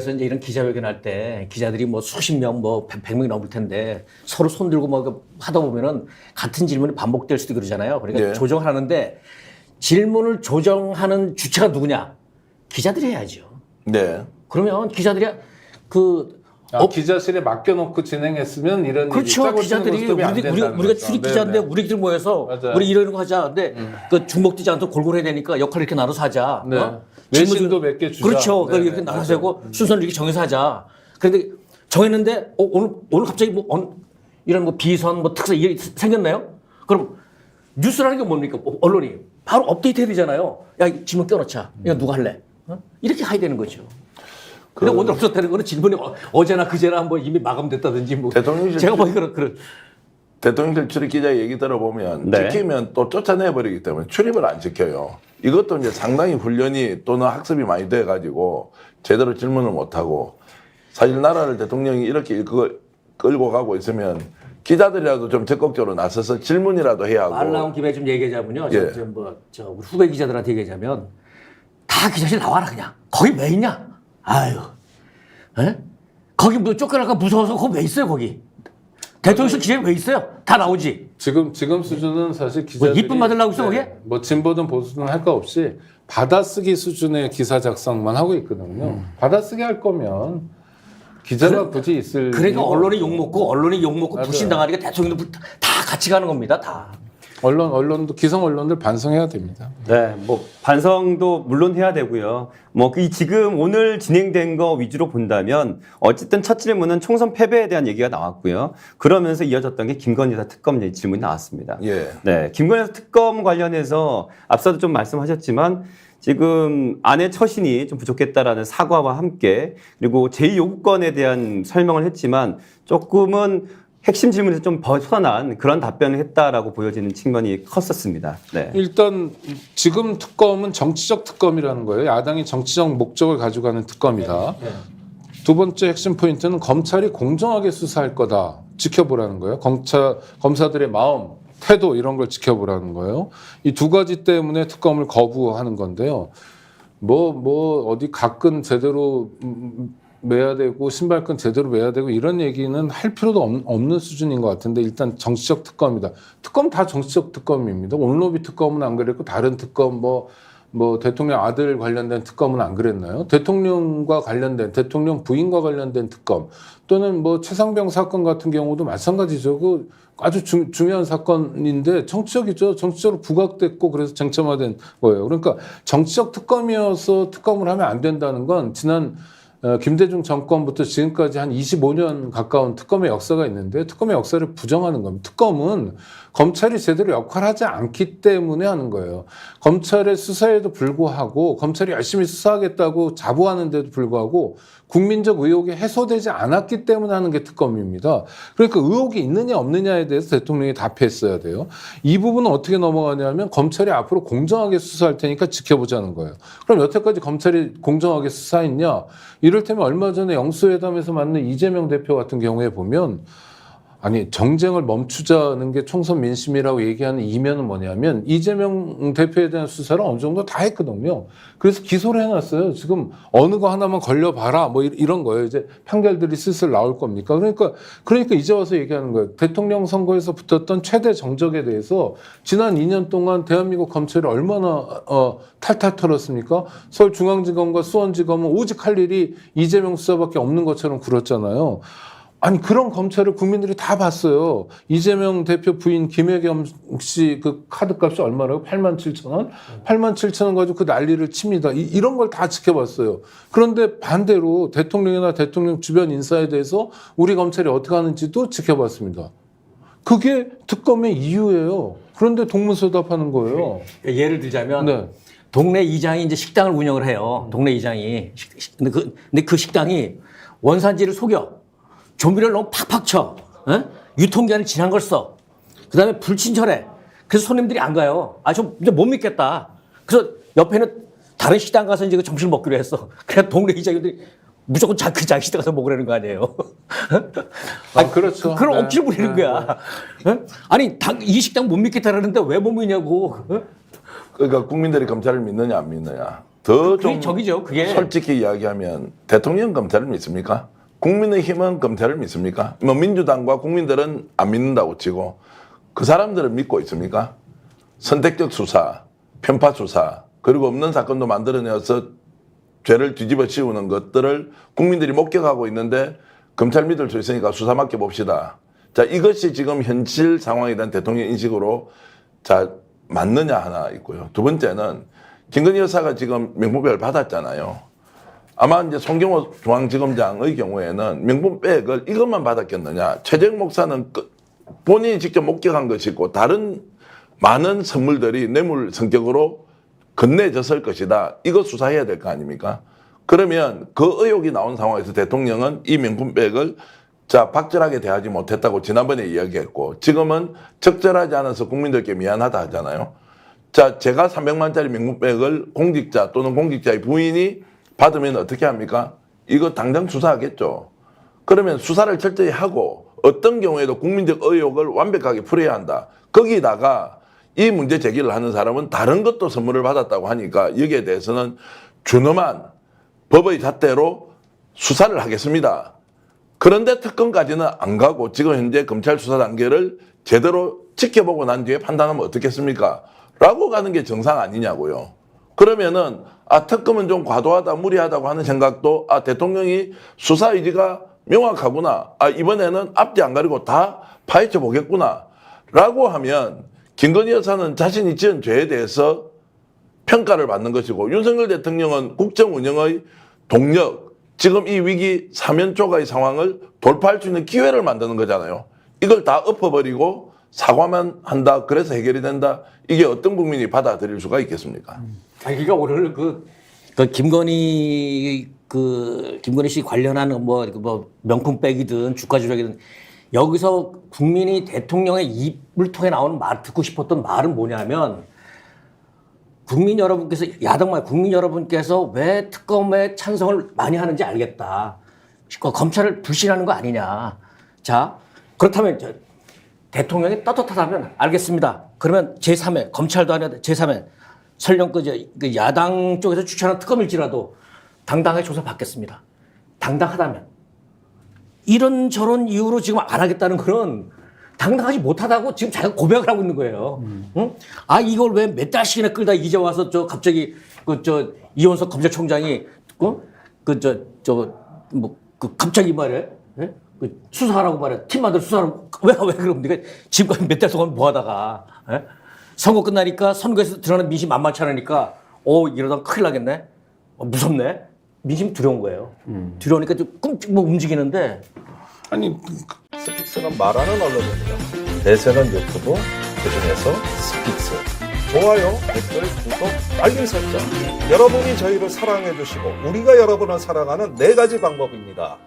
그래서 이제 이런 기자회견 할 때 기자들이 뭐 수십 명, 뭐 100명이 넘을 텐데 서로 손 들고 뭐 하다 보면은 같은 질문이 반복될 수도 그러잖아요. 그러니까 예. 조정하는데 질문을 조정하는 주체가 누구냐? 기자들이 해야죠. 네. 그러면 기자들이 기자실에 맡겨놓고 진행했으면 이런 일이 그렇죠. 짜고 기자들이 치는 모습이 안 된다는 우리가 거죠. 출입 기자인데 네네. 우리끼리 모여서 맞아요. 우리 이러는 거 하자. 근데 그 중복되지 않도록 골고루 해야 되니까 역할을 이렇게 나눠서 하자. 네. 어? 외신도 몇 개 주자. 그렇죠. 네네. 이렇게 나눠서 하고 순서를 이렇게 정해서 하자. 그런데 정했는데 오늘 갑자기 뭐 이런 뭐 비선 뭐 특사 이게 생겼나요? 그럼 뉴스라는 게 뭡니까? 언론이 바로 업데이트 해야 되잖아요. 야, 이 질문 껴놓자. 이거 누가 할래? 어? 이렇게 해야 되는 거죠. 근데 오늘 없었다는 거는 질문이 어제나 그제나 뭐 이미 마감됐다든지 뭐 대통령실 제가 뭐 그런 대통령실 출입 기자 얘기 들어보면 네. 지키면 또 쫓아내버리기 때문에 출입을 안 지켜요. 이것도 이제 상당히 훈련이 또는 학습이 많이 돼가지고 제대로 질문을 못하고 사실 나라를 대통령이 이렇게 끌고 가고 있으면 기자들이라도 좀 적극적으로 나서서 질문이라도 해야 하고. 말 나온 김에 좀 얘기하자면요. 예. 우리 후배 기자들한테 얘기하자면 다 기자실 나와라 그냥. 거기 왜 있냐? 아유, 에? 거기 뭐 쫓겨날까 무서워서 거기 왜 있어요 거기? 대통령실 기자에 왜 있어요? 다 나오지. 지금 수준은 사실 기자들이 이쁨 받으려고 있어 거기에? 뭐 진보든 보수든 할 거 없이 받아쓰기 수준의 기사 작성만 하고 있거든요. 받아쓰기 할 거면 기자가 굳이 있을 그러니까 이유가 언론이 없고. 욕먹고 맞아요. 불신당하니까 대통령도 다 같이 가는 겁니다. 다. 언론도 기성 언론들 반성해야 됩니다. 네, 뭐 반성도 물론 해야 되고요. 뭐 이 지금 오늘 진행된 거 위주로 본다면 어쨌든 첫 질문은 총선 패배에 대한 얘기가 나왔고요. 그러면서 이어졌던 게 김건희 여사 특검 질문이 나왔습니다. 예. 네, 김건희 여사 특검 관련해서 앞서도 좀 말씀하셨지만 지금 아내 처신이 좀 부족했다라는 사과와 함께 그리고 제2요구권에 대한 설명을 했지만 조금은 핵심 질문에서 좀 벗어난 그런 답변을 했다라고 보여지는 측면이 컸었습니다. 네. 일단 지금 특검은 정치적 특검이라는 거예요. 야당이 정치적 목적을 가지고 가는 특검이다. 두 번째 핵심 포인트는 검찰이 공정하게 수사할 거다. 지켜보라는 거예요. 검사들의 마음, 태도 이런 걸 지켜보라는 거예요. 이 두 가지 때문에 특검을 거부하는 건데요. 어디 각근 제대로 매야 되고 신발끈 제대로 매야 되고 이런 얘기는 할 필요도 없는 수준인 것 같은데 일단 정치적 특검이다. 특검 다 정치적 특검입니다. 온로비 특검은 안 그랬고 다른 특검 뭐 대통령 아들 관련된 특검은 안 그랬나요? 대통령과 관련된 대통령 부인과 관련된 특검 또는 뭐 최상병 사건 같은 경우도 마찬가지죠. 그 아주 중요한 사건인데 정치적이죠. 정치적으로 부각됐고 그래서 쟁점화된 거예요. 그러니까 정치적 특검이어서 특검을 하면 안 된다는 건 지난 김대중 정권부터 지금까지 한 25년 가까운 특검의 역사가 있는데 특검의 역사를 부정하는 겁니다. 특검은 검찰이 제대로 역할하지 않기 때문에 하는 거예요. 검찰의 수사에도 불구하고 검찰이 열심히 수사하겠다고 자부하는데도 불구하고 국민적 의혹이 해소되지 않았기 때문에 하는 게 특검입니다. 그러니까 의혹이 있느냐 없느냐에 대해서 대통령이 답했어야 돼요. 이 부분은 어떻게 넘어가냐면 검찰이 앞으로 공정하게 수사할 테니까 지켜보자는 거예요. 그럼 여태까지 검찰이 공정하게 수사했냐? 이를테면 얼마 전에 영수회담에서 만난 이재명 대표 같은 경우에 보면 아니 정쟁을 멈추자는 게 총선 민심이라고 얘기하는 이면은 뭐냐면 이재명 대표에 대한 수사를 어느 정도 다 했거든요. 그래서 기소를 해놨어요. 지금 어느 거 하나만 걸려봐라 뭐 이런 거예요. 이제 판결들이 슬슬 나올 겁니까? 그러니까 이제 와서 얘기하는 거예요. 대통령 선거에서 붙었던 최대 정적에 대해서 지난 2년 동안 대한민국 검찰이 얼마나 탈탈 털었습니까? 서울중앙지검과 수원지검은 오직 할 일이 이재명 수사밖에 없는 것처럼 굴었잖아요. 아니 그런 검찰을 국민들이 다 봤어요. 이재명 대표 부인 김혜겸 씨 그 카드값이 얼마라고? 87,000원? 87,000원 가지고 그 난리를 칩니다. 이런 걸 다 지켜봤어요. 그런데 반대로 대통령이나 대통령 주변 인사에 대해서 우리 검찰이 어떻게 하는지도 지켜봤습니다. 그게 특검의 이유예요. 그런데 동문서답하는 거예요. 예를 들자면 네. 동네 이장이 이제 식당을 운영을 해요. 동네 이장이. 근데 그 식당이 원산지를 속여. 조미료를 너무 팍팍 쳐. 에? 유통기한이 지난 걸 써. 그 다음에 불친절해. 그래서 손님들이 안 가요. 좀 이제 못 믿겠다. 그래서 옆에는 다른 식당 가서 이제 점심을 먹기로 했어. 그냥 동네 이장님들이 무조건 그 자기 식당 가서 먹으라는 거 아니에요. 그렇죠. 그걸 네. 억지로 부리는 거야. 에? 아니, 이 식당 못 믿겠다라는데 왜 못 믿냐고. 그러니까 국민들이 검찰을 믿느냐 안 믿느냐. 더 그게 좀 적이죠. 그게 솔직히 이야기하면 대통령 검찰을 믿습니까? 국민의힘은 검찰을 믿습니까? 뭐 민주당과 국민들은 안 믿는다고 치고 그 사람들은 믿고 있습니까? 선택적 수사, 편파 수사, 그리고 없는 사건도 만들어내서 죄를 뒤집어 씌우는 것들을 국민들이 목격하고 있는데 검찰 믿을 수 있으니까 수사 맡겨봅시다. 자, 이것이 지금 현실 상황에 대한 대통령 인식으로 자, 맞느냐 하나 있고요. 두 번째는 김건희 여사가 지금 명품백을 받았잖아요. 아마 이제 송경호 중앙지검장의 경우에는 명품백을 이것만 받았겠느냐. 최재형 목사는 본인이 직접 목격한 것이고 다른 많은 선물들이 뇌물 성격으로 건네졌을 것이다. 이거 수사해야 될 거 아닙니까? 그러면 그 의혹이 나온 상황에서 대통령은 이 명품백을 자, 박절하게 대하지 못했다고 지난번에 이야기했고 지금은 적절하지 않아서 국민들께 미안하다 하잖아요. 자, 제가 300만짜리 명품백을 공직자 또는 공직자의 부인이 받으면 어떻게 합니까? 이거 당장 수사하겠죠. 그러면 수사를 철저히 하고 어떤 경우에도 국민적 의혹을 완벽하게 풀어야 한다. 거기다가 이 문제 제기를 하는 사람은 다른 것도 선물을 받았다고 하니까 여기에 대해서는 준엄한 법의 잣대로 수사를 하겠습니다. 그런데 특검까지는 안 가고 지금 현재 검찰 수사 단계를 제대로 지켜보고 난 뒤에 판단하면 어떻겠습니까? 라고 가는 게 정상 아니냐고요. 그러면은 특검은 좀 과도하다 무리하다고 하는 생각도 대통령이 수사 의지가 명확하구나. 이번에는 앞뒤 안 가리고 다 파헤쳐 보겠구나. 라고 하면 김건희 여사는 자신이 지은 죄에 대해서 평가를 받는 것이고 윤석열 대통령은 국정 운영의 동력, 지금 이 위기 사면 초과의 상황을 돌파할 수 있는 기회를 만드는 거잖아요. 이걸 다 엎어버리고 사과만 한다. 그래서 해결이 된다. 이게 어떤 국민이 받아들일 수가 있겠습니까? 그러니까 오늘 김건희 씨 관련한 뭐 명품백이든 주가 조작이든 여기서 국민이 대통령의 입을 통해 나오는 말 듣고 싶었던 말은 뭐냐면 국민 여러분께서 국민 여러분께서 왜 특검에 찬성을 많이 하는지 알겠다. 검찰을 불신하는 거 아니냐. 자, 그렇다면 대통령이 떳떳하다면 알겠습니다. 그러면 제3회 검찰도 아니라 제3회 설령 그 야당 쪽에서 추천한 특검일지라도 당당하게 조사 받겠습니다. 당당하다면 이런저런 이유로 지금 안 하겠다는 거는 당당하지 못하다고 지금 자기가 고백을 하고 있는 거예요. 응? 이걸 왜 몇 달씩이나 끌다 이제 와서 갑자기 이원석 검찰총장이 갑자기 말해 수사하라고 말해 팀만들 수사하라고 왜 그럼 네가 지금까지 몇 달 동안 뭐 하다가 선거 끝나니까 선거에서 드러나는 민심 만만치 않으니까 이러다 큰일 나겠네. 무섭네. 민심 두려운 거예요. 두려우니까 좀 끔찍 움직이는데 아니 스픽스는 말하는 언론입니다. 대세는 유튜브, 그중에서 스픽스. 좋아요, 댓글, 구독, 알림 설정. 여러분이 저희를 사랑해 주시고 우리가 여러분을 사랑하는 4가지 방법입니다.